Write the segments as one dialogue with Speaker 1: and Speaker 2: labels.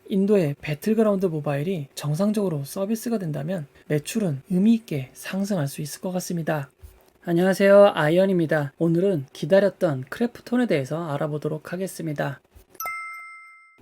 Speaker 1: 인도의 배틀그라운드 모바일이 정상적으로 서비스가 된다면 매출은 의미있게 상승할 수 있을 것 같습니다. 안녕하세요, 아이언입니다. 오늘은 기다렸던 크래프톤에 대해서 알아보도록 하겠습니다.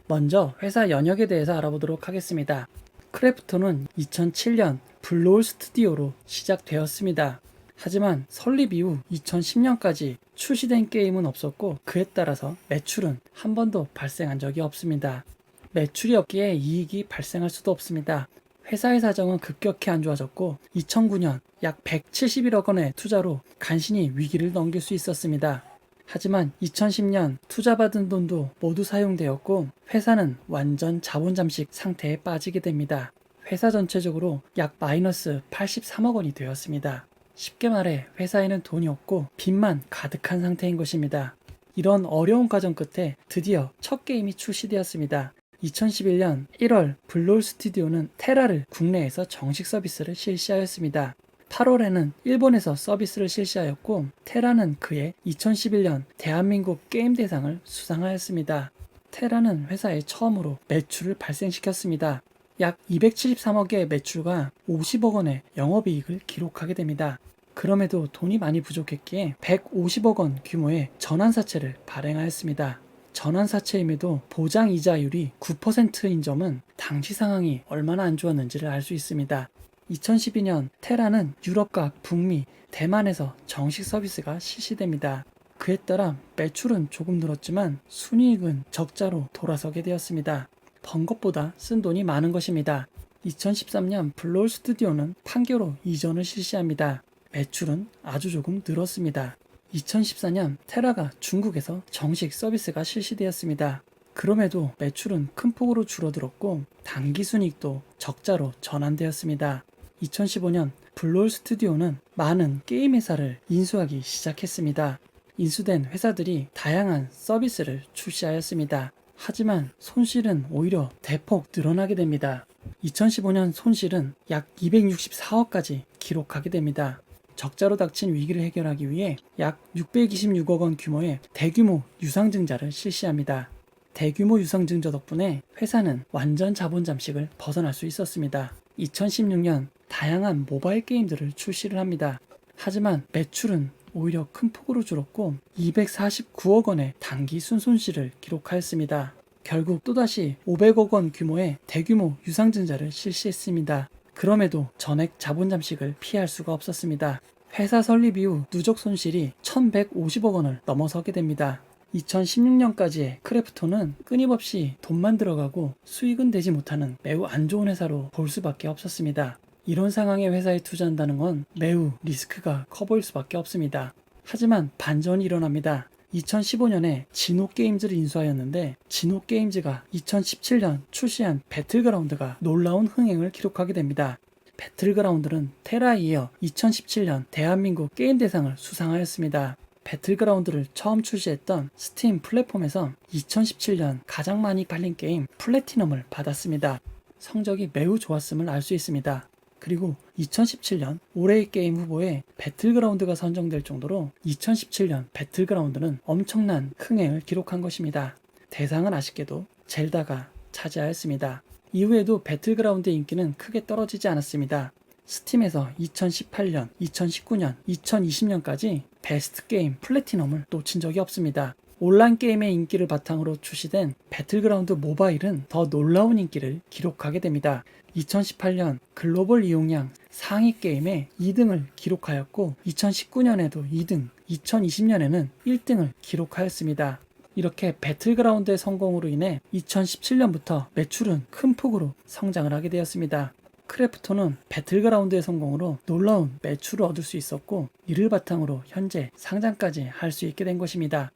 Speaker 1: 먼저 회사 연역에 대해서 알아보도록 하겠습니다. 크래프톤은 2007년 블루홀 스튜디오로 시작되었습니다. 하지만 설립 이후 2010년까지 출시된 게임은 없었고, 그에 따라서 매출은 한 번도 발생한 적이 없습니다. 매출이 없기에 이익이 발생할 수도 없습니다. 회사의 사정은 급격히 안 좋아졌고 2009년 약 171억 원의 투자로 간신히 위기를 넘길 수 있었습니다. 하지만 2010년 투자받은 돈도 모두 사용되었고 회사는 완전 자본 잠식 상태에 빠지게 됩니다. 회사 전체적으로 약 마이너스 83억 원이 되었습니다. 쉽게 말해 회사에는 돈이 없고 빚만 가득한 상태인 것입니다. 이런 어려운 과정 끝에 드디어 첫 게임이 출시되었습니다. 2011년 1월 블루홀 스튜디오는 테라를 국내에서 정식 서비스를 실시하였습니다. 8월에는 일본에서 서비스를 실시하였고, 테라는 그해 2011년 대한민국 게임 대상을 수상하였습니다. 테라는 회사에 처음으로 매출을 발생시켰습니다. 약 273억의 매출과 50억 원의 영업이익을 기록하게 됩니다. 그럼에도 돈이 많이 부족했기에 150억 원 규모의 전환사채를 발행하였습니다. 전환사채임에도 보장 이자율이 9%인 점은 당시 상황이 얼마나 안 좋았는지를 알 수 있습니다. 2012년 테라는 유럽과 북미, 대만에서 정식 서비스가 실시됩니다. 그에 따라 매출은 조금 늘었지만 순이익은 적자로 돌아서게 되었습니다. 번 것보다 쓴 돈이 많은 것입니다. 2013년 블루홀 스튜디오는 판교로 이전을 실시합니다. 매출은 아주 조금 늘었습니다. 2014년 테라가 중국에서 정식 서비스가 실시되었습니다. 그럼에도 매출은 큰 폭으로 줄어들었고 단기 순이익도 적자로 전환되었습니다. 2015년 블루홀 스튜디오는 많은 게임 회사를 인수하기 시작했습니다. 인수된 회사들이 다양한 서비스를 출시하였습니다. 하지만 손실은 오히려 대폭 늘어나게 됩니다. 2015년 손실은 약 264억까지 기록하게 됩니다. 적자로 닥친 위기를 해결하기 위해 약 626억 원 규모의 대규모 유상증자를 실시합니다. 대규모 유상증자 덕분에 회사는 완전 자본 잠식을 벗어날 수 있었습니다. 2016년 다양한 모바일 게임들을 출시를 합니다. 하지만 매출은 오히려 큰 폭으로 줄었고 249억 원의 단기 순손실을 기록하였습니다. 결국 또다시 500억 원 규모의 대규모 유상증자를 실시했습니다. 그럼에도 전액 자본 잠식을 피할 수가 없었습니다. 회사 설립 이후 누적 손실이 1150억 원을 넘어서게 됩니다. 2016년까지의 크래프톤은 끊임없이 돈만 들어가고 수익은 되지 못하는 매우 안 좋은 회사로 볼 수밖에 없었습니다. 이런 상황에 회사에 투자한다는 건 매우 리스크가 커 보일 수밖에 없습니다. 하지만 반전이 일어납니다. 2015년에 진호게임즈를 인수하였는데 진호게임즈가 2017년 출시한 배틀그라운드가 놀라운 흥행을 기록하게 됩니다. 배틀그라운드는 테라에 이어 2017년 대한민국 게임 대상을 수상하였습니다. 배틀그라운드를 처음 출시했던 스팀 플랫폼에서 2017년 가장 많이 팔린 게임 플래티넘을 받았습니다. 성적이 매우 좋았음을 알 수 있습니다. 그리고 2017년 올해의 게임 후보에 배틀그라운드가 선정될 정도로 2017년 배틀그라운드는 엄청난 흥행을 기록한 것입니다. 대상은 아쉽게도 젤다가 차지하였습니다. 이후에도 배틀그라운드의 인기는 크게 떨어지지 않았습니다. 스팀에서 2018년, 2019년, 2020년까지 베스트 게임 플래티넘을 놓친 적이 없습니다. 온라인 게임의 인기를 바탕으로 출시된 배틀그라운드 모바일은 더 놀라운 인기를 기록하게 됩니다. 2018년 글로벌 이용량 상위 게임에 2등을 기록하였고 2019년에도 2등, 2020년에는 1등을 기록하였습니다. 이렇게 배틀그라운드의 성공으로 인해 2017년부터 매출은 큰 폭으로 성장을 하게 되었습니다. 크래프톤은 배틀그라운드의 성공으로 놀라운 매출을 얻을 수 있었고 이를 바탕으로 현재 상장까지 할 수 있게 된 것입니다.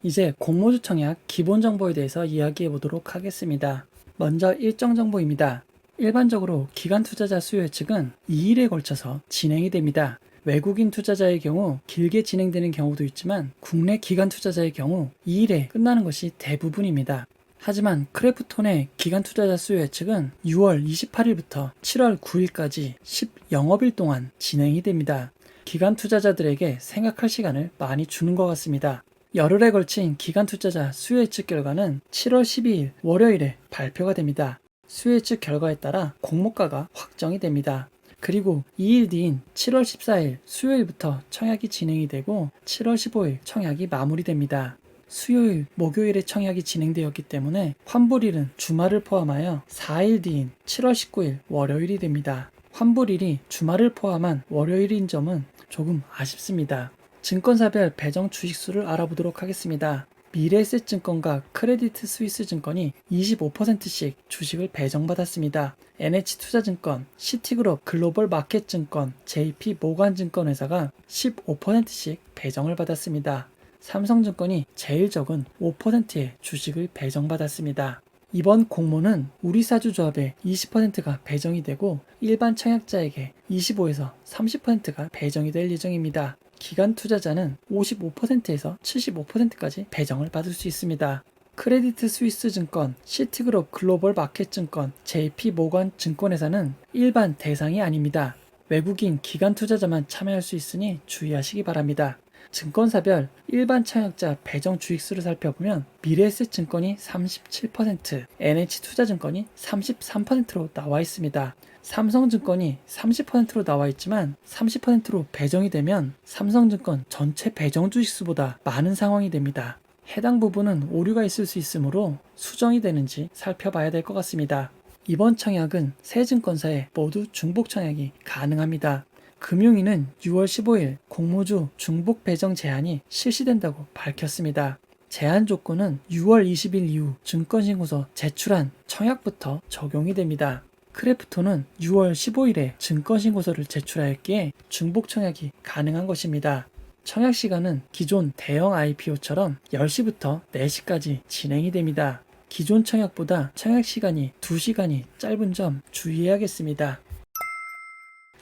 Speaker 1: 이제 공모주 청약 기본 정보에 대해서 이야기해 보도록 하겠습니다. 먼저 일정 정보입니다. 일반적으로 기관 투자자 수요 예측은 2일에 걸쳐서 진행이 됩니다. 외국인 투자자의 경우 길게 진행되는 경우도 있지만 국내 기관 투자자의 경우 2일에 끝나는 것이 대부분입니다. 하지만 크래프톤의 기관 투자자 수요 예측은 6월 28일부터 7월 9일까지 10영업일 동안 진행이 됩니다. 기관 투자자들에게 생각할 시간을 많이 주는 것 같습니다. 열흘에 걸친 기간 투자자 수요 예측 결과는 7월 12일 월요일에 발표가 됩니다. 수요 예측 결과에 따라 공모가가 확정이 됩니다. 그리고 2일 뒤인 7월 14일 수요일부터 청약이 진행이 되고 7월 15일 청약이 마무리됩니다. 수요일, 목요일에 청약이 진행되었기 때문에 환불일은 주말을 포함하여 4일 뒤인 7월 19일 월요일이 됩니다. 환불일이 주말을 포함한 월요일인 점은 조금 아쉽습니다. 증권사별 배정 주식수를 알아보도록 하겠습니다. 미래에셋증권과 크레디트 스위스 증권이 25%씩 주식을 배정받았습니다. NH투자증권, 시티그룹 글로벌 마켓증권, JP모간증권 회사가 15%씩 배정을 받았습니다. 삼성증권이 제일 적은 5%의 주식을 배정받았습니다. 이번 공모는 우리사주조합에 20%가 배정이 되고 일반 청약자에게 25에서 30%가 배정이 될 예정입니다. 기간 투자자는 55%에서 75%까지 배정을 받을 수 있습니다. 크레디트 스위스 증권, 시티그룹 글로벌 마켓증권, JP모간 증권회사는 일반 대상이 아닙니다. 외국인 기간 투자자만 참여할 수 있으니 주의하시기 바랍니다. 증권사별 일반 청약자 배정 주식수를 살펴보면 미래에셋증권이 37%, NH투자증권이 33%로 나와 있습니다. 삼성증권이 30%로 나와 있지만 30%로 배정이 되면 삼성증권 전체 배정 주식수보다 많은 상황이 됩니다. 해당 부분은 오류가 있을 수 있으므로 수정이 되는지 살펴봐야 될 것 같습니다. 이번 청약은 세 증권사에 모두 중복 청약이 가능합니다. 금융위는 6월 15일 공모주 중복 배정 제한이 실시된다고 밝혔습니다. 제한 조건은 6월 20일 이후 증권신고서 제출한 청약부터 적용이 됩니다. 크래프톤은 6월 15일에 증권신고서를 제출하였기에 중복 청약이 가능한 것입니다. 청약 시간은 기존 대형 IPO처럼 10시부터 4시까지 진행이 됩니다. 기존 청약보다 청약 시간이 2시간이 짧은 점 주의해야겠습니다.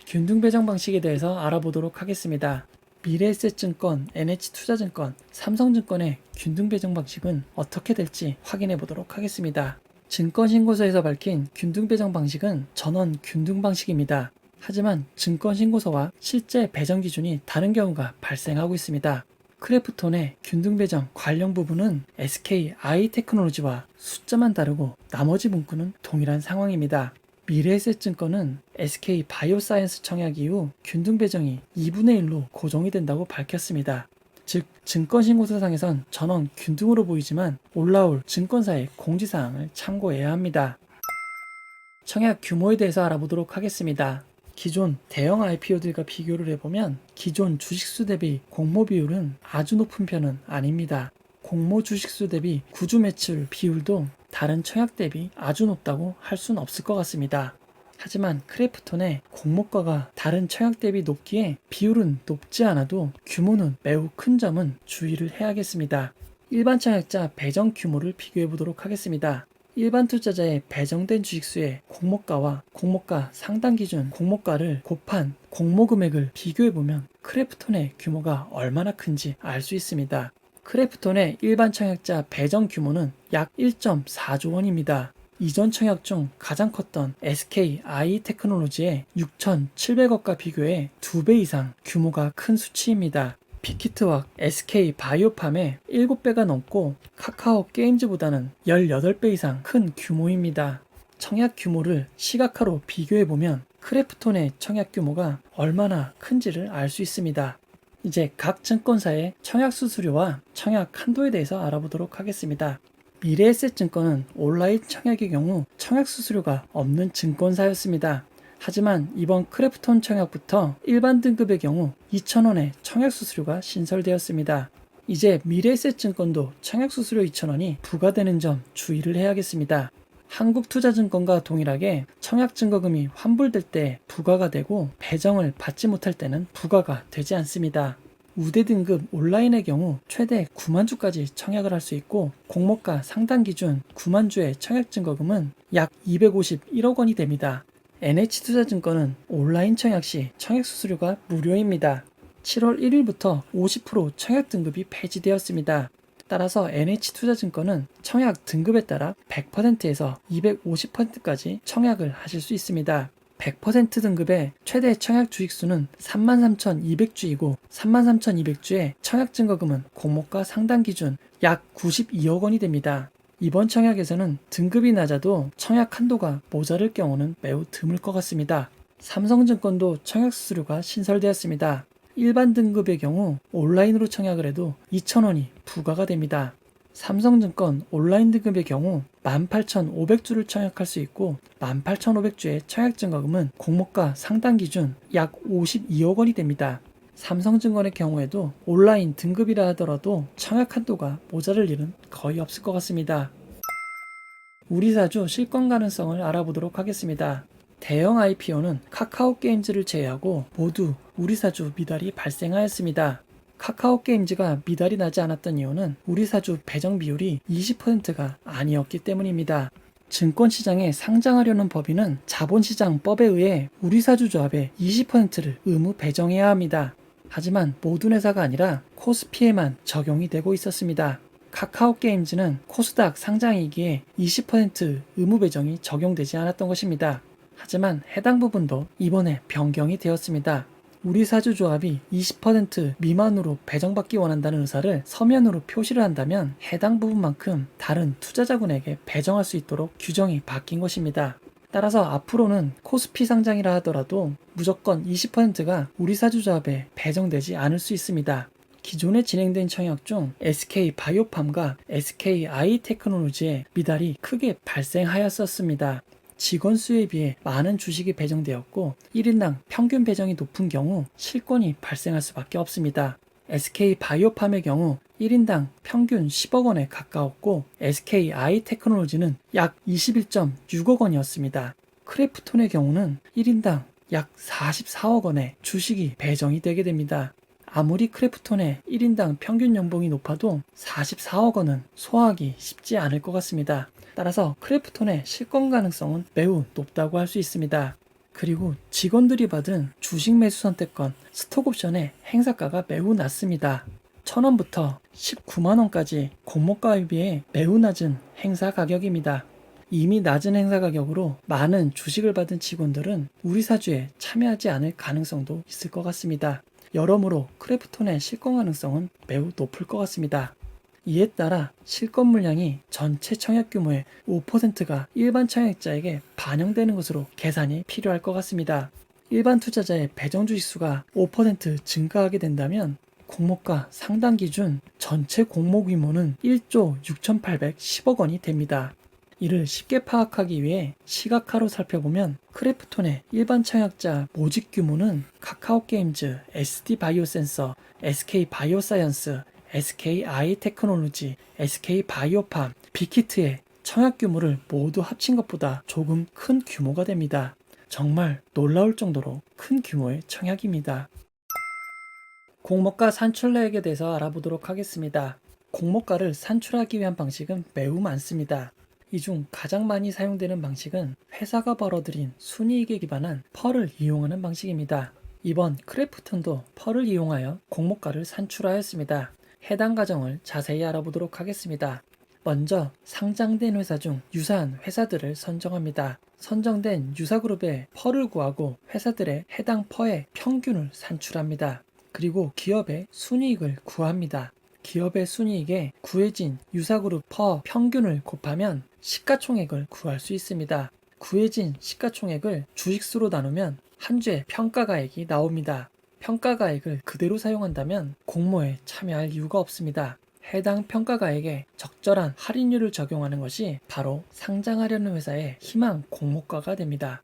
Speaker 1: 균등 배정 방식에 대해서 알아보도록 하겠습니다. 미래에셋증권, NH투자증권, 삼성증권의 균등 배정 방식은 어떻게 될지 확인해 보도록 하겠습니다. 증권신고서에서 밝힌 균등 배정 방식은 전원 균등 방식입니다. 하지만 증권신고서와 실제 배정 기준이 다른 경우가 발생하고 있습니다. 크래프톤의 균등 배정 관련 부분은 SK 아이테크놀로지와 숫자만 다르고 나머지 문구는 동일한 상황입니다. 미래에셋증권은 SK 바이오사이언스 청약 이후 균등 배정이 2분의 1로 고정이 된다고 밝혔습니다. 즉, 증권신고서상에선 전원 균등으로 보이지만 올라올 증권사의 공지사항을 참고해야 합니다. 청약 규모에 대해서 알아보도록 하겠습니다. 기존 대형 IPO들과 비교를 해보면 기존 주식수 대비 공모 비율은 아주 높은 편은 아닙니다. 공모 주식수 대비 구주 매출 비율도 다른 청약 대비 아주 높다고 할 수는 없을 것 같습니다. 하지만 크래프톤의 공모가가 다른 청약 대비 높기에 비율은 높지 않아도 규모는 매우 큰 점은 주의를 해야겠습니다. 일반 청약자 배정 규모를 비교해 보도록 하겠습니다. 일반 투자자의 배정된 주식수의 공모가와 공모가 상당 기준 공모가를 곱한 공모 금액을 비교해 보면 크래프톤의 규모가 얼마나 큰지 알 수 있습니다. 크래프톤의 일반 청약자 배정 규모는 약 1.4조 원입니다. 이전 청약 중 가장 컸던 SK 아이테크놀로지의 6,700억과 비교해 2배 이상 규모가 큰 수치입니다. 빅히트와 SK 바이오팜의 7배가 넘고 카카오 게임즈보다는 18배 이상 큰 규모입니다. 청약 규모를 시각화로 비교해보면 크래프톤의 청약 규모가 얼마나 큰지를 알 수 있습니다. 이제 각 증권사의 청약 수수료와 청약 한도에 대해서 알아보도록 하겠습니다. 미래에셋증권은 온라인 청약의 경우 청약 수수료가 없는 증권사였습니다. 하지만 이번 크래프톤 청약부터 일반 등급의 경우 2,000원의 청약 수수료가 신설되었습니다. 이제 미래에셋증권도 청약 수수료 2,000원이 부과되는 점 주의를 해야겠습니다. 한국투자증권과 동일하게 청약 증거금이 환불될 때 부과가 되고 배정을 받지 못할 때는 부과가 되지 않습니다. 우대 등급 온라인의 경우 최대 9만 주까지 청약을 할 수 있고 공모가 상단 기준 9만 주의 청약 증거금은 약 251억 원이 됩니다. NH투자증권은 온라인 청약 시 청약 수수료가 무료입니다. 7월 1일부터 50% 청약 등급이 폐지되었습니다. 따라서 NH투자증권은 청약 등급에 따라 100%에서 250%까지 청약을 하실 수 있습니다. 100% 등급의 최대 청약 주식수는 33,200주이고 33,200주의 청약 증거금은 공모가 상당 기준 약 92억 원이 됩니다. 이번 청약에서는 등급이 낮아도 청약 한도가 모자랄 경우는 매우 드물 것 같습니다. 삼성증권도 청약 수수료가 신설되었습니다. 일반 등급의 경우 온라인으로 청약을 해도 2,000원이 부과가 됩니다. 삼성증권 온라인 등급의 경우 18,500주를 청약할 수 있고 18,500주의 청약 증거금은 공모가 상당 기준 약 52억 원이 됩니다. 삼성증권의 경우에도 온라인 등급이라 하더라도 청약 한도가 모자랄 일은 거의 없을 것 같습니다. 우리사주 실권 가능성을 알아보도록 하겠습니다. 대형 IPO는 카카오게임즈를 제외하고 모두 우리사주 미달이 발생하였습니다. 카카오게임즈가 미달이 나지 않았던 이유는 우리사주 배정 비율이 20%가 아니었기 때문입니다. 증권시장에 상장하려는 법인은 자본시장법에 의해 우리사주 조합의 20%를 의무 배정해야 합니다. 하지만 모든 회사가 아니라 코스피에만 적용이 되고 있었습니다. 카카오게임즈는 코스닥 상장이기에 20% 의무 배정이 적용되지 않았던 것입니다. 하지만 해당 부분도 이번에 변경이 되었습니다. 우리사주 조합이 20% 미만으로 배정받기 원한다는 의사를 서면으로 표시를 한다면 해당 부분만큼 다른 투자자군에게 배정할 수 있도록 규정이 바뀐 것입니다. 따라서 앞으로는 코스피 상장이라 하더라도 무조건 20%가 우리사주 조합에 배정되지 않을 수 있습니다. 기존에 진행된 청약 중 SK바이오팜과 SK아이테크놀로지의 미달이 크게 발생하였었습니다. 직원 수에 비해 많은 주식이 배정되었고 1인당 평균 배정이 높은 경우 실권이 발생할 수밖에 없습니다. SK바이오팜의 경우 1인당 평균 10억 원에 가까웠고 SK아이테크놀로지는 약 21.6억 원이었습니다. 크래프톤의 경우는 1인당 약 44억 원의 주식이 배정이 되게 됩니다. 아무리 크래프톤의 1인당 평균 연봉이 높아도 44억 원은 소화하기 쉽지 않을 것 같습니다. 따라서 크래프톤의 실권 가능성은 매우 높다고 할 수 있습니다. 그리고 직원들이 받은 주식 매수 선택권, 스톡옵션의 행사가가 매우 낮습니다. 1,000원부터 19만원까지 공모가에 비해 매우 낮은 행사 가격입니다. 이미 낮은 행사 가격으로 많은 주식을 받은 직원들은 우리사주에 참여하지 않을 가능성도 있을 것 같습니다. 여러모로 크래프톤의 실권 가능성은 매우 높을 것 같습니다. 이에 따라 실권 물량이 전체 청약 규모의 5%가 일반 청약자에게 반영되는 것으로 계산이 필요할 것 같습니다. 일반 투자자의 배정 주식수가 5% 증가하게 된다면 공모가 상당 기준 전체 공모 규모는 1조 6,810억 원이 됩니다. 이를 쉽게 파악하기 위해 시각화로 살펴보면 크래프톤의 일반 청약자 모집 규모는 카카오게임즈, SD바이오센서, SK바이오사이언스, SK아이테크놀로지, SK바이오팜, 빅히트의 청약 규모를 모두 합친 것보다 조금 큰 규모가 됩니다. 정말 놀라울 정도로 큰 규모의 청약입니다. 공모가 산출내역에 대해서 알아보도록 하겠습니다. 공모가를 산출하기 위한 방식은 매우 많습니다. 이 중 가장 많이 사용되는 방식은 회사가 벌어들인 순이익에 기반한 펄을 이용하는 방식입니다. 이번 크래프톤도 펄을 이용하여 공모가를 산출하였습니다. 해당 과정을 자세히 알아보도록 하겠습니다. 먼저 상장된 회사 중 유사한 회사들을 선정합니다. 선정된 유사그룹의 펄을 구하고 회사들의 해당 펄의 평균을 산출합니다. 그리고 기업의 순이익을 구합니다. 기업의 순이익에 구해진 유사그룹 퍼 평균을 곱하면 시가총액을 구할 수 있습니다. 구해진 시가총액을 주식수로 나누면 한 주의 평가가액이 나옵니다. 평가가액을 그대로 사용한다면 공모에 참여할 이유가 없습니다. 해당 평가가액에 적절한 할인율을 적용하는 것이 바로 상장하려는 회사의 희망 공모가가 됩니다.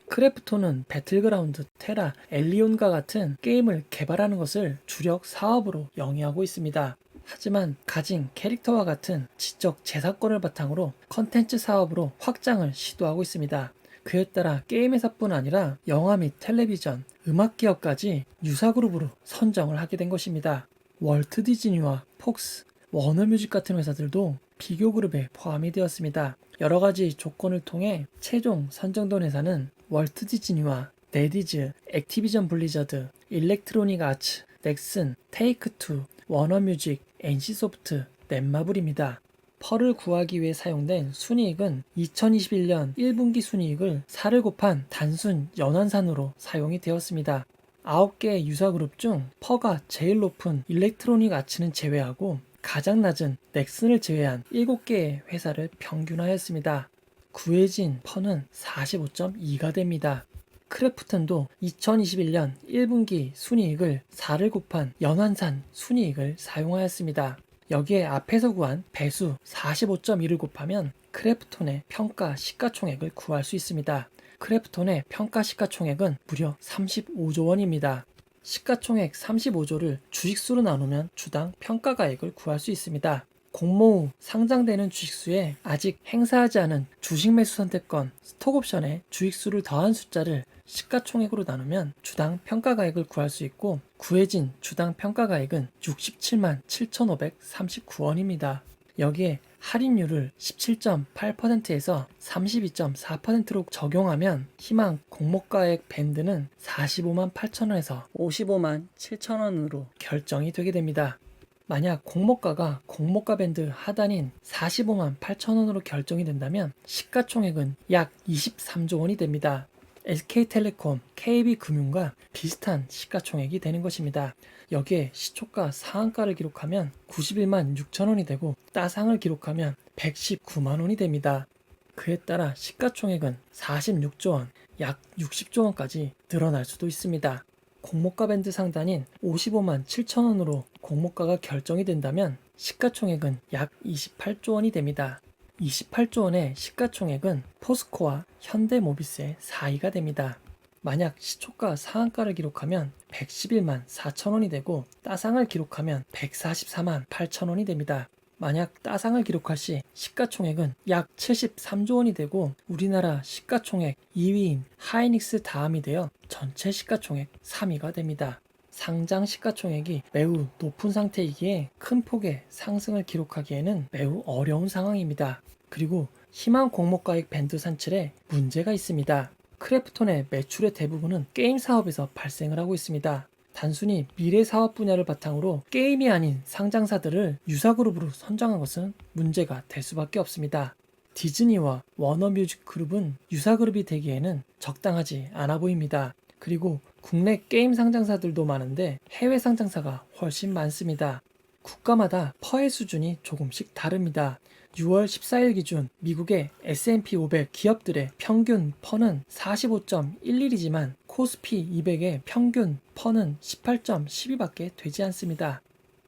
Speaker 1: 크래프톤은 배틀그라운드, 테라, 엘리온과 같은 게임을 개발하는 것을 주력 사업으로 영위하고 있습니다. 하지만 가진 캐릭터와 같은 지적 재산권을 바탕으로 컨텐츠 사업으로 확장을 시도하고 있습니다. 그에 따라 게임 회사뿐 아니라 영화 및 텔레비전, 음악 기업까지 유사그룹으로 선정을 하게 된 것입니다. 월트 디즈니와 폭스, 워너뮤직 같은 회사들도 비교 그룹에 포함이 되었습니다. 여러 가지 조건을 통해 최종 선정된 회사는 월트 디즈니와 네디즈, 액티비전 블리자드, 일렉트로닉 아츠, 넥슨, 테이크2, 워너뮤직, NC소프트, 넷마블입니다. 펄을 구하기 위해 사용된 순이익은 2021년 1분기 순이익을 4를 곱한 단순 연환산으로 사용이 되었습니다. 9개의 유사그룹 중 펄가 제일 높은 일렉트로닉 아츠는 제외하고 가장 낮은 넥슨을 제외한 7개의 회사를 평균하였습니다. 구해진 펄은 45.2가 됩니다. 크래프톤도 2021년 1분기 순이익을 4를 곱한 연환산 순이익을 사용하였습니다. 여기에 앞에서 구한 배수 45.1을 곱하면 크래프톤의 평가 시가총액을 구할 수 있습니다. 크래프톤의 평가 시가총액은 무려 35조 원입니다. 시가총액 35조를 주식수로 나누면 주당 평가가액을 구할 수 있습니다. 공모 후 상장되는 주식수에 아직 행사하지 않은 주식 매수 선택권, 스톡옵션의 주식수를 더한 숫자를 시가총액으로 나누면 주당 평가가액을 구할 수 있고 구해진 주당 평가가액은 67만 7,539원입니다. 여기에 할인율을 17.8%에서 32.4%로 적용하면 희망 공모가액 밴드는 45만 8천원에서 55만 7천원으로 결정이 되게 됩니다. 만약 공모가가 공모가 밴드 하단인 45만 8천원으로 결정이 된다면 시가총액은 약 23조 원이 됩니다. SK텔레콤, KB금융과 비슷한 시가총액이 되는 것입니다. 여기에 시초가 상한가를 기록하면 91만 6천원이 되고 따상을 기록하면 119만 원이 됩니다. 그에 따라 시가총액은 46조 원, 약 60조 원까지 늘어날 수도 있습니다. 공모가 밴드 상단인 55만 7천원으로 공모가가 결정이 된다면 시가총액은 약 28조 원이 됩니다. 28조 원의 시가총액은 포스코와 현대모비스의 4위가 됩니다. 만약 시초가 상한가를 기록하면 111만 4천원이 되고 따상을 기록하면 144만 8천원이 됩니다. 만약 따상을 기록할 시 시가총액은 약 73조 원이 되고 우리나라 시가총액 2위인 하이닉스 다음이 되어 전체 시가총액 3위가 됩니다. 상장 시가총액이 매우 높은 상태이기에 큰 폭의 상승을 기록하기에는 매우 어려운 상황입니다. 그리고 희망 공모가액 밴드 산출에 문제가 있습니다. 크래프톤의 매출의 대부분은 게임 사업에서 발생을 하고 있습니다. 단순히 미래 사업 분야를 바탕으로 게임이 아닌 상장사들을 유사그룹으로 선정한 것은 문제가 될 수밖에 없습니다. 디즈니와 워너뮤직 그룹은 유사그룹이 되기에는 적당하지 않아 보입니다. 그리고 국내 게임 상장사들도 많은데 해외 상장사가 훨씬 많습니다. 국가마다 펄의 수준이 조금씩 다릅니다. 6월 14일 기준 미국의 S&P 500 기업들의 평균 펄은 45.11이지만 코스피 200의 평균 펄은 18.12밖에 되지 않습니다.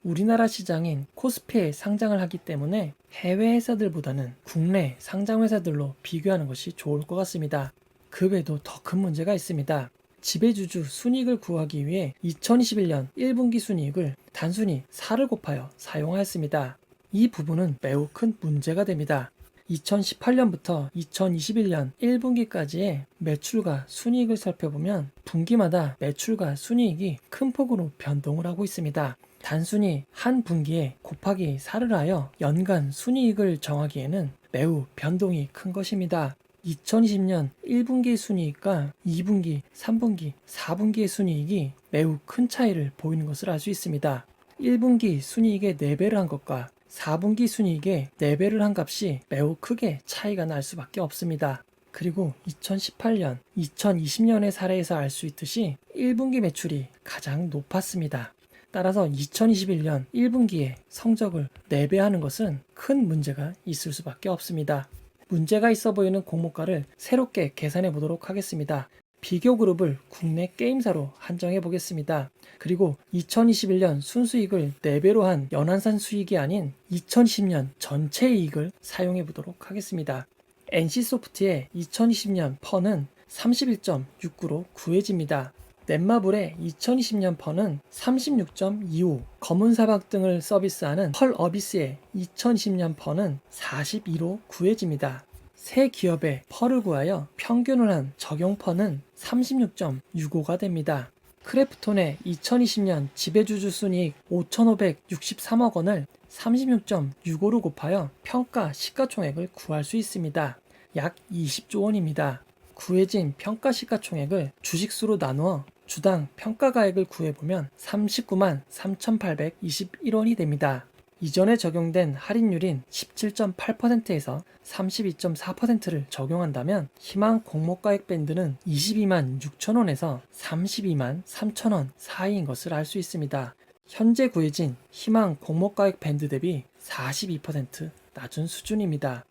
Speaker 1: 우리나라 시장인 코스피에 상장을 하기 때문에 해외 회사들보다는 국내 상장 회사들로 비교하는 것이 좋을 것 같습니다. 그 외에도 더 큰 문제가 있습니다. 지배주주 순이익을 구하기 위해 2021년 1분기 순이익을 단순히 4를 곱하여 사용하였습니다. 이 부분은 매우 큰 문제가 됩니다. 2018년부터 2021년 1분기까지의 매출과 순이익을 살펴보면 분기마다 매출과 순이익이 큰 폭으로 변동을 하고 있습니다. 단순히 한 분기에 곱하기 4를 하여 연간 순이익을 정하기에는 매우 변동이 큰 것입니다. 2020년 1분기 순이익과 2분기, 3분기, 4분기의 순이익이 매우 큰 차이를 보이는 것을 알 수 있습니다. 1분기 순이익의 4배를 한 것과 4분기 순이익의 4배를 한 값이 매우 크게 차이가 날 수밖에 없습니다. 그리고 2018년, 2020년의 사례에서 알 수 있듯이 1분기 매출이 가장 높았습니다. 따라서 2021년 1분기에 성적을 4배하는 것은 큰 문제가 있을 수밖에 없습니다. 문제가 있어 보이는 공모가를 새롭게 계산해 보도록 하겠습니다. 비교 그룹을 국내 게임사로 한정해 보겠습니다. 그리고 2021년 순수익을 4배로 한 연환산 수익이 아닌 2010년 전체 이익을 사용해 보도록 하겠습니다. NC소프트의 2020년 펀은 31.69로 구해집니다. 넷마블의 2020년 펀은 36.25, 검은사막 등을 서비스하는 펄어비스의 2020년 펀은 42로 구해집니다. 세 기업의 펄을 구하여 평균을 한 적용 펀은 36.65가 됩니다. 크래프톤의 2020년 지배주주 순이익 5,563억 원을 36.65로 곱하여 평가 시가총액을 구할 수 있습니다. 약 20조 원입니다. 구해진 평가 시가총액을 주식수로 나누어 주당 평가가액을 구해보면 39만 3,821원이 됩니다. 이전에 적용된 할인율인 17.8%에서 32.4%를 적용한다면 희망 공모가액 밴드는 22만 6천원에서 32만 3천원 사이인 것을 알 수 있습니다. 현재 구해진 희망 공모가액 밴드 대비 42% 낮은 수준입니다.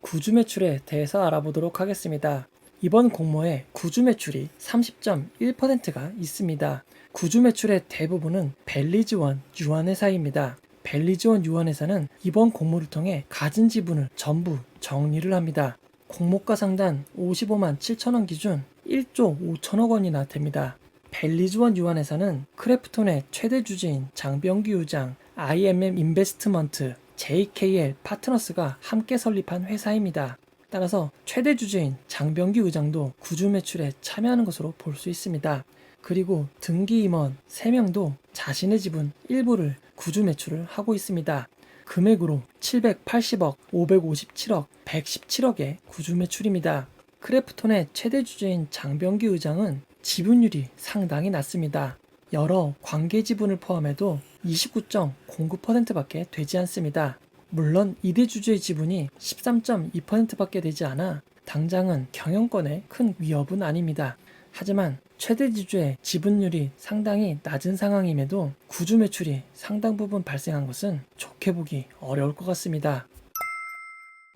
Speaker 1: 구주 매출에 대해서 알아보도록 하겠습니다. 이번 공모에 구주 매출이 30.1%가 있습니다. 구주 매출의 대부분은 벨리즈원 유한회사입니다. 벨리즈원 유한회사는 이번 공모를 통해 가진 지분을 전부 정리를 합니다. 공모가 상단 55만 7천원 기준 1조 5천억 원이나 됩니다. 벨리즈원 유한회사는 크래프톤의 최대 주주인 장병규 유장, IMM 인베스트먼트, JKL 파트너스가 함께 설립한 회사입니다. 따라서 최대 주주인 장병규 의장도 구주 매출에 참여하는 것으로 볼 수 있습니다. 그리고 등기 임원 3명도 자신의 지분 일부를 구주 매출을 하고 있습니다. 금액으로 780억, 557억, 117억의 구주 매출입니다. 크래프톤의 최대 주주인 장병규 의장은 지분율이 상당히 낮습니다. 여러 관계 지분을 포함해도 29.09%밖에 되지 않습니다. 물론 이대 주주의 지분이 13.2%밖에 되지 않아 당장은 경영권에 큰 위협은 아닙니다. 하지만 최대 주주의 지분율이 상당히 낮은 상황임에도 구주 매출이 상당 부분 발생한 것은 좋게 보기 어려울 것 같습니다.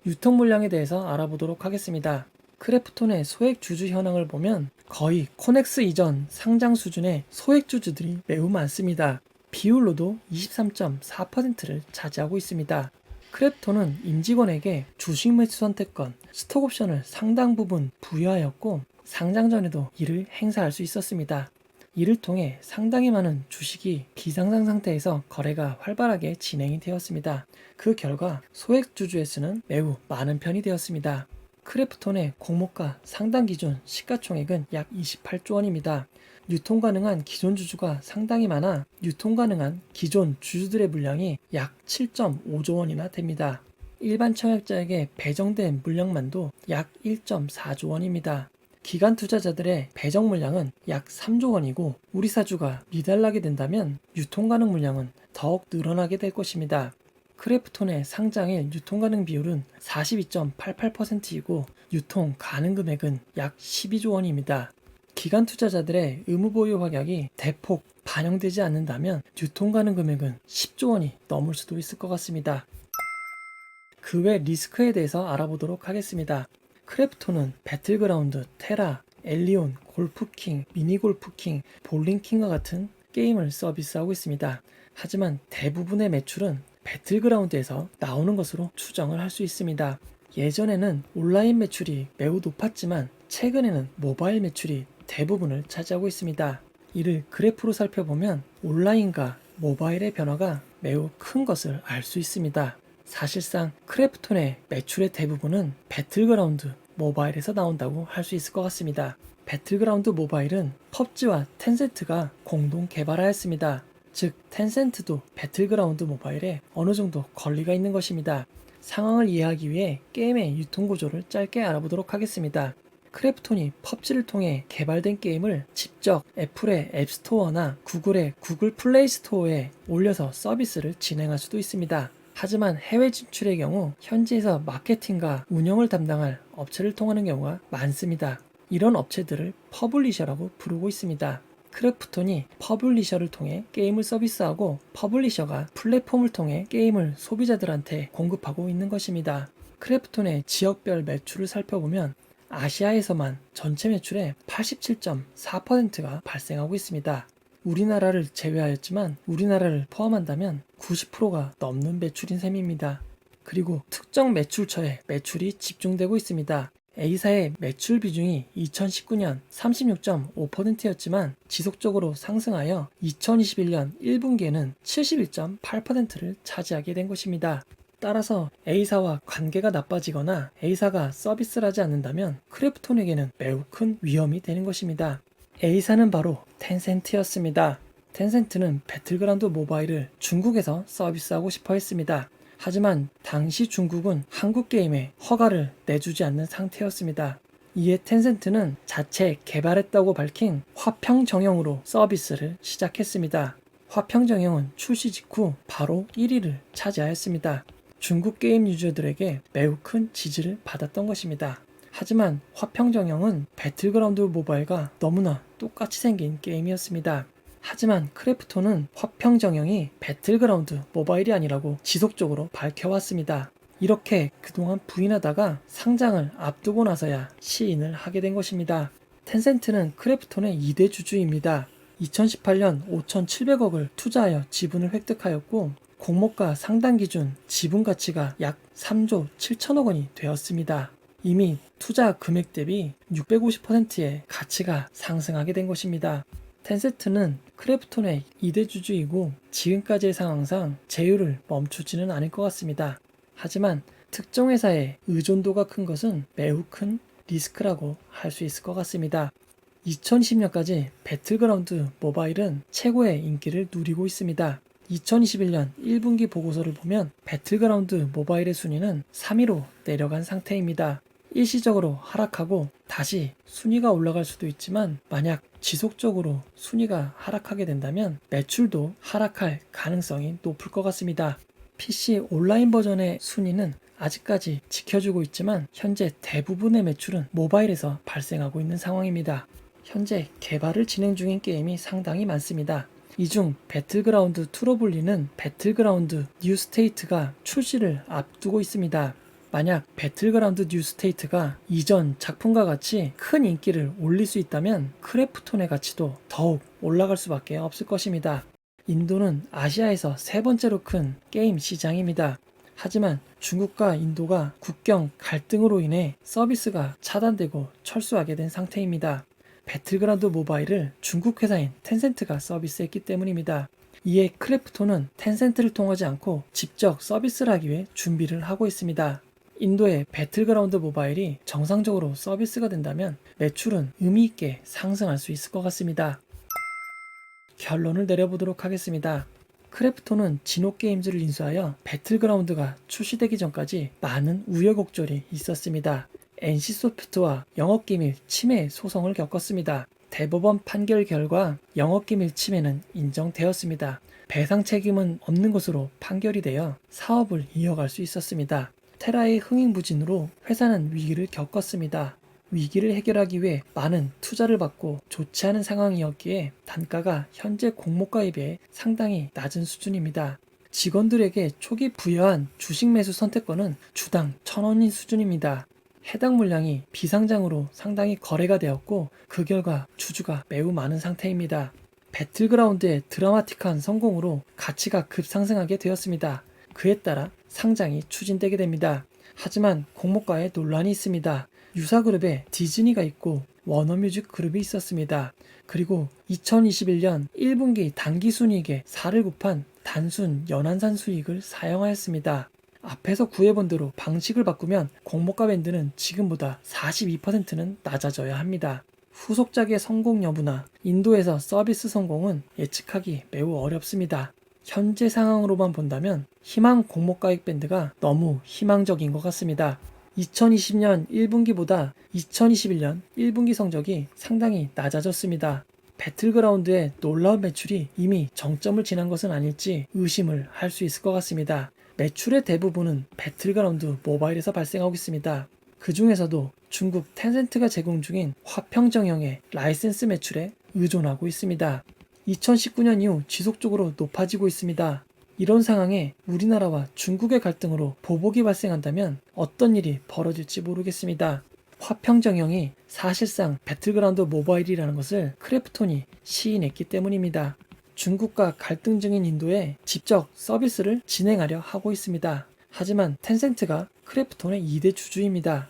Speaker 1: 유통 물량에 대해서 알아보도록 하겠습니다. 크래프톤의 소액 주주 현황을 보면 거의 코넥스 이전 상장 수준의 소액 주주들이 매우 많습니다. 비율로도 23.4%를 차지하고 있습니다. 크래프톤은 임직원에게 주식 매수 선택권, 스톡옵션을 상당 부분 부여하였고 상장 전에도 이를 행사할 수 있었습니다. 이를 통해 상당히 많은 주식이 비상장 상태에서 거래가 활발하게 진행이 되었습니다. 그 결과 소액 주주의 수는 매우 많은 편이 되었습니다. 크래프톤의 공모가 상당 기준 시가총액은 약 28조 원입니다. 유통 가능한 기존 주주가 상당히 많아 유통 가능한 기존 주주들의 물량이 약 7.5조 원이나 됩니다. 일반 청약자에게 배정된 물량만도 약 1.4조 원입니다. 기관 투자자들의 배정 물량은 약 3조 원이고 우리 사주가 미달나게 된다면 유통 가능 물량은 더욱 늘어나게 될 것입니다. 크래프톤의 상장일 유통 가능 비율은 42.88%이고 유통 가능 금액은 약 12조 원입니다. 기관 투자자들의 의무 보유 확약이 대폭 반영되지 않는다면 유통 가능 금액은 10조 원이 넘을 수도 있을 것 같습니다. 그 외 리스크에 대해서 알아보도록 하겠습니다. 크래프톤은 배틀그라운드, 테라, 엘리온, 골프킹, 미니골프킹, 볼링킹과 같은 게임을 서비스하고 있습니다. 하지만 대부분의 매출은 배틀그라운드에서 나오는 것으로 추정을 할 수 있습니다. 예전에는 온라인 매출이 매우 높았지만 최근에는 모바일 매출이 대부분을 차지하고 있습니다. 이를 그래프로 살펴보면 온라인과 모바일의 변화가 매우 큰 것을 알 수 있습니다. 사실상 크래프톤의 매출의 대부분은 배틀그라운드 모바일에서 나온다고 할 수 있을 것 같습니다. 배틀그라운드 모바일은 펍지와 텐센트가 공동 개발하였습니다. 즉 텐센트도 배틀그라운드 모바일에 어느 정도 권리가 있는 것입니다. 상황을 이해하기 위해 게임의 유통 구조를 짧게 알아보도록 하겠습니다. 크래프톤이 펍지를 통해 개발된 게임을 직접 애플의 앱스토어나 구글의 구글 플레이 스토어에 올려서 서비스를 진행할 수도 있습니다. 하지만 해외 진출의 경우 현지에서 마케팅과 운영을 담당할 업체를 통하는 경우가 많습니다. 이런 업체들을 퍼블리셔라고 부르고 있습니다. 크래프톤이 퍼블리셔를 통해 게임을 서비스하고 퍼블리셔가 플랫폼을 통해 게임을 소비자들한테 공급하고 있는 것입니다. 크래프톤의 지역별 매출을 살펴보면 아시아에서만 전체 매출의 87.4%가 발생하고 있습니다. 우리나라를 제외하였지만 우리나라를 포함한다면 90%가 넘는 매출인 셈입니다. 그리고 특정 매출처에 매출이 집중되고 있습니다. A사의 매출 비중이 2019년 36.5%였지만 지속적으로 상승하여 2021년 1분기에는 71.8%를 차지하게 된 것입니다. 따라서 A사와 관계가 나빠지거나 A사가 서비스를 하지 않는다면 크래프톤에게는 매우 큰 위험이 되는 것입니다. A사는 바로 텐센트였습니다. 텐센트는 배틀그라운드 모바일을 중국에서 서비스하고 싶어 했습니다. 하지만 당시 중국은 한국 게임에 허가를 내주지 않는 상태였습니다. 이에 텐센트는 자체 개발했다고 밝힌 화평 정형으로 서비스를 시작했습니다. 화평정영은 출시 직후 바로 1위를 차지하였습니다. 중국 게임 유저들에게 매우 큰 지지를 받았던 것입니다. 하지만 화평정영은 배틀그라운드 모바일과 너무나 똑같이 생긴 게임이었습니다. 하지만 크래프톤은 화평정영이 배틀그라운드 모바일이 아니라고 지속적으로 밝혀왔습니다. 이렇게 그동안 부인하다가 상장을 앞두고 나서야 시인을 하게 된 것입니다. 텐센트는 크래프톤의 2대 주주입니다. 2018년 5,700억을 투자하여 지분을 획득하였고 공모가 상단 기준 지분 가치가 약 3조 7천억 원이 되었습니다. 이미 투자 금액 대비 650%의 가치가 상승하게 된 것입니다. 텐센트는 크래프톤의 2대 주주이고 지금까지의 상황상 제휴를 멈추지는 않을 것 같습니다. 하지만 특정 회사의 의존도가 큰 것은 매우 큰 리스크라고 할 수 있을 것 같습니다. 2020년까지 배틀그라운드 모바일은 최고의 인기를 누리고 있습니다. 2021년 1분기 보고서를 보면 배틀그라운드 모바일의 순위는 3위로 내려간 상태입니다. 일시적으로 하락하고 다시 순위가 올라갈 수도 있지만 만약 지속적으로 순위가 하락하게 된다면 매출도 하락할 가능성이 높을 것 같습니다. PC 온라인 버전의 순위는 아직까지 지켜주고 있지만 현재 대부분의 매출은 모바일에서 발생하고 있는 상황입니다. 현재 개발을 진행 중인 게임이 상당히 많습니다. 이 중 배틀그라운드 2로 불리는 배틀그라운드 뉴스테이트가 출시를 앞두고 있습니다. 만약 배틀그라운드 뉴스테이트가 이전 작품과 같이 큰 인기를 올릴 수 있다면 크래프톤의 가치도 더욱 올라갈 수밖에 없을 것입니다. 인도는 아시아에서 세 번째로 큰 게임 시장입니다. 하지만 중국과 인도가 국경 갈등으로 인해 서비스가 차단되고 철수하게 된 상태입니다. 배틀그라운드 모바일을 중국 회사인 텐센트가 서비스했기 때문입니다. 이에 크래프톤은 텐센트를 통하지 않고 직접 서비스를 하기 위해 준비를 하고 있습니다. 인도의 배틀그라운드 모바일이 정상적으로 서비스가 된다면 매출은 의미 있게 상승할 수 있을 것 같습니다. 결론을 내려보도록 하겠습니다. 크래프톤은 진호게임즈를 인수하여 배틀그라운드가 출시되기 전까지 많은 우여곡절이 있었습니다. NC소프트와 영업기밀 침해 소송을 겪었습니다. 대법원 판결 결과 영업기밀 침해는 인정되었습니다. 배상 책임은 없는 것으로 판결이 되어 사업을 이어갈 수 있었습니다. 테라의 흥행부진으로 회사는 위기를 겪었습니다. 위기를 해결하기 위해 많은 투자를 받고 좋지 않은 상황이었기에 단가가 현재 공모가에 비해 상당히 낮은 수준입니다. 직원들에게 초기 부여한 주식 매수 선택권은 주당 1,000원인 수준입니다. 해당 물량이 비상장으로 상당히 거래가 되었고 그 결과 주주가 매우 많은 상태입니다. 배틀그라운드의 드라마틱한 성공으로 가치가 급상승하게 되었습니다. 그에 따라 상장이 추진되게 됩니다. 하지만 공모가에 논란이 있습니다. 유사그룹에 디즈니가 있고 워너뮤직 그룹이 있었습니다. 그리고 2021년 1분기 당기순이익에 4를 곱한 단순 연환산 수익을 사용하였습니다. 앞에서 구해본 대로 방식을 바꾸면 공모가 밴드는 지금보다 42%는 낮아져야 합니다. 후속작의 성공 여부나 인도에서 서비스 성공은 예측하기 매우 어렵습니다. 현재 상황으로만 본다면 희망 공모가액 밴드가 너무 희망적인 것 같습니다. 2020년 1분기보다 2021년 1분기 성적이 상당히 낮아졌습니다. 배틀그라운드의 놀라운 매출이 이미 정점을 지난 것은 아닐지 의심을 할 수 있을 것 같습니다. 매출의 대부분은 배틀그라운드 모바일에서 발생하고 있습니다. 그 중에서도 중국 텐센트가 제공 중인 화평정영의 라이센스 매출에 의존하고 있습니다. 2019년 이후 지속적으로 높아지고 있습니다. 이런 상황에 우리나라와 중국의 갈등으로 보복이 발생한다면 어떤 일이 벌어질지 모르겠습니다. 화평정영이 사실상 배틀그라운드 모바일이라는 것을 크래프톤이 시인했기 때문입니다. 중국과 갈등 중인 인도에 직접 서비스를 진행하려 하고 있습니다. 하지만 텐센트가 크래프톤의 2대 주주입니다.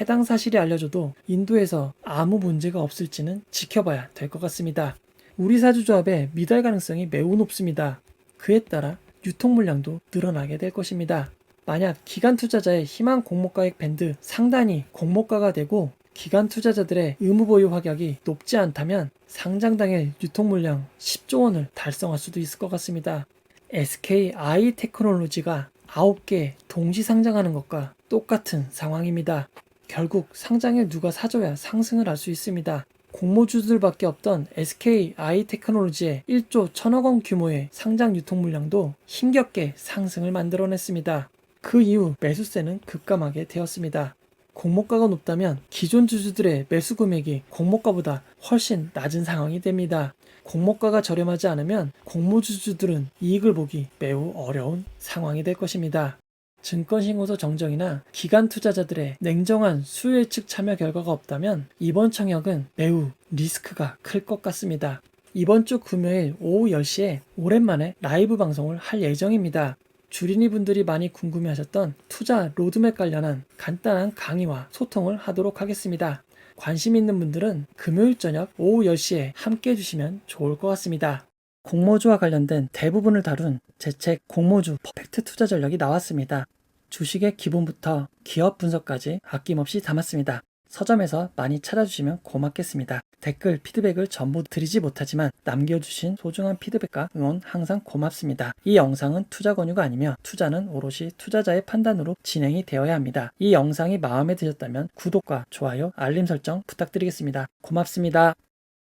Speaker 1: 해당 사실이 알려져도 인도에서 아무 문제가 없을지는 지켜봐야 될 것 같습니다. 우리 사주조합의 미달 가능성이 매우 높습니다. 그에 따라 유통 물량도 늘어나게 될 것입니다. 만약 기관 투자자의 희망 공모가액 밴드 상단이 공모가가 되고 기관 투자자들의 의무 보유 확약이 높지 않다면 상장 당일 유통 물량 10조 원을 달성할 수도 있을 것 같습니다. SKI 테크놀로지가 9개 동시 상장하는 것과 똑같은 상황입니다. 결국 상장을 누가 사줘야 상승을 할 수 있습니다. 공모주들밖에 없던 SK 아이테크놀로지의 1조 1000억 원 규모의 상장 유통 물량도 힘겹게 상승을 만들어냈습니다. 그 이후 매수세는 급감하게 되었습니다. 공모가가 높다면 기존 주주들의 매수 금액이 공모가보다 훨씬 낮은 상황이 됩니다. 공모가가 저렴하지 않으면 공모주주들은 이익을 보기 매우 어려운 상황이 될 것입니다. 증권신고서 정정이나 기관 투자자들의 냉정한 수요예측 참여 결과가 없다면 이번 청약은 매우 리스크가 클 것 같습니다. 이번 주 금요일 오후 10시에 오랜만에 라이브 방송을 할 예정입니다. 주린이 분들이 많이 궁금해하셨던 투자 로드맵 관련한 간단한 강의와 소통을 하도록 하겠습니다. 관심 있는 분들은 금요일 저녁 오후 10시에 함께 해주시면 좋을 것 같습니다. 공모주와 관련된 대부분을 다룬 제 책 공모주 퍼펙트 투자 전략이 나왔습니다. 주식의 기본부터 기업 분석까지 아낌없이 담았습니다. 서점에서 많이 찾아주시면 고맙겠습니다. 댓글, 피드백을 전부 드리지 못하지만 남겨주신 소중한 피드백과 응원 항상 고맙습니다. 이 영상은 투자 권유가 아니며 투자는 오롯이 투자자의 판단으로 진행이 되어야 합니다. 이 영상이 마음에 드셨다면 구독과 좋아요, 알림 설정 부탁드리겠습니다. 고맙습니다.